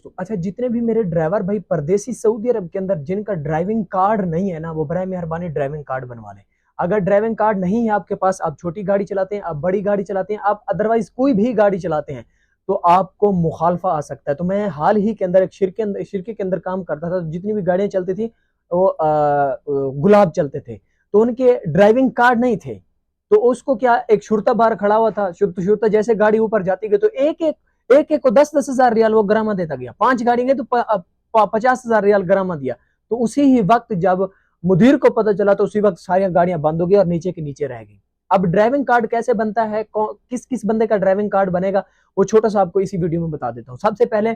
दोस्तों, अच्छा जितने भी मेरे ड्राइवर भाई परदेसी सऊदी अरब के अंदर जिनका ड्राइविंग कार्ड नहीं है ना, वो बराए मेहरबानी ड्राइविंग कार्ड बनवा लें। अगर ड्राइविंग कार्ड नहीं है आपके पास, आप छोटी गाड़ी चलाते हैं, आप बड़ी गाड़ी चलाते हैं, आप अदरवाइज कोई भी गाड़ी चलाते हैं, तो आपको मुखालफा आ सकता है। तो मैं हाल ही के अंदर एक शिरके के अंदर काम करता था, तो जितनी भी गाड़ियां चलती थी वो गुलाब चलते थे, तो उनके ड्राइविंग कार्ड नहीं थे। तो उसको क्या, एक शुरता बाहर खड़ा हुआ था, शुरता जैसे गाड़ी ऊपर जाती गई तो एक एक को 10-10 हजार रियाल वो ग्रामा देता गया। 5 गाड़ी गए तो 50,000 रियाल ग्रामा दिया। तो उसी ही वक्त जब मुदीर को पता चला तो उसी वक्त सारी गाड़ियां बंद हो गई और नीचे के नीचे रह गई। अब ड्राइविंग कार्ड कैसे बनता है, किस किस बंदे का ड्राइविंग कार्ड बनेगा, वो छोटा सा आपको इसी वीडियो में बता देता हूँ। सबसे पहले,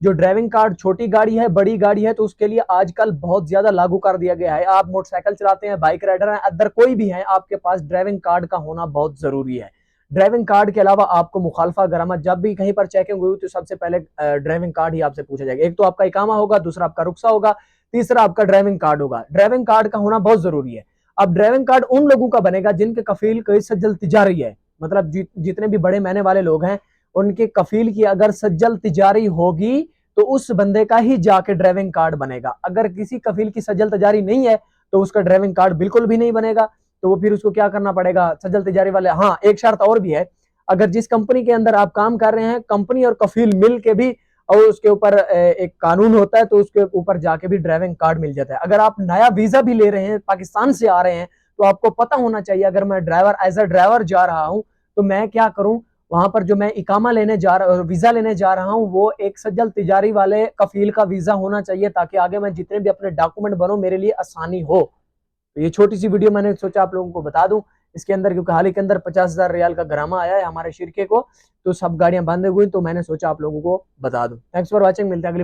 जो ड्राइविंग कार्ड छोटी गाड़ी है, बड़ी गाड़ी है, तो उसके लिए आजकल बहुत ज्यादा लागू कर दिया गया है। आप मोटरसाइकिल चलाते हैं, बाइक राइडर हैं, अदर कोई भी है, आपके पास ड्राइविंग कार्ड का होना बहुत जरूरी है। ड्राइविंग कार्ड के अलावा आपको मुखालफा गरामत जब भी कहीं पर चेकिंग हुई तो सबसे पहले ड्राइविंग कार्ड ही आपसे पूछा जाएगा। एक तो आपका इकामा होगा, दूसरा आपका रुखसा होगा, तीसरा आपका ड्राइविंग कार्ड होगा। ड्राइविंग कार्ड का होना बहुत जरूरी है। अब ड्राइविंग कार्ड उन लोगों का बनेगा जिनके कफील कोई सज्जल तिजारी है, मतलब जितने भी बड़े महीने वाले लोग हैं, उनके कफील की अगर सज्जल तिजारी होगी तो उस बंदे का ही जाके ड्राइविंग कार्ड बनेगा। अगर किसी कफील की सज्जल तिजारी नहीं है तो उसका ड्राइविंग कार्ड बिल्कुल भी नहीं बनेगा। तो वो फिर उसको क्या करना पड़ेगा, सज्जल तिजारी वाले। हाँ, एक शर्त और भी है, अगर जिस कंपनी के अंदर आप काम कर रहे हैं, कंपनी और कफील मिल के भी, और उसके ऊपर एक कानून होता है, तो उसके ऊपर जाके भी ड्राइविंग कार्ड मिल जाता है। अगर आप नया वीजा भी ले रहे हैं, पाकिस्तान से आ रहे हैं, तो आपको पता होना चाहिए अगर मैं ड्राइवर एज अ ड्राइवर जा रहा हूं तो मैं क्या करूं। वहां पर जो मैं इकामा लेने जा रहा हूं, वीजा लेने जा रहा हूं, वो एक सज्जल तिजारी वाले कफील का वीजा होना चाहिए, ताकि आगे मैं जितने भी अपने डॉक्यूमेंट बनूं मेरे लिए आसानी हो। तो ये छोटी सी वीडियो मैंने सोचा आप लोगों को बता दूं इसके अंदर, क्योंकि हाल ही के अंदर 50,000 रियाल का ग्रामा आया है हमारे शिरके को, तो सब गाड़ियां बंद हो गई, तो मैंने सोचा आप लोगों को बता दूं। थैंक्स फॉर वॉचिंग, मिलते हैं अगली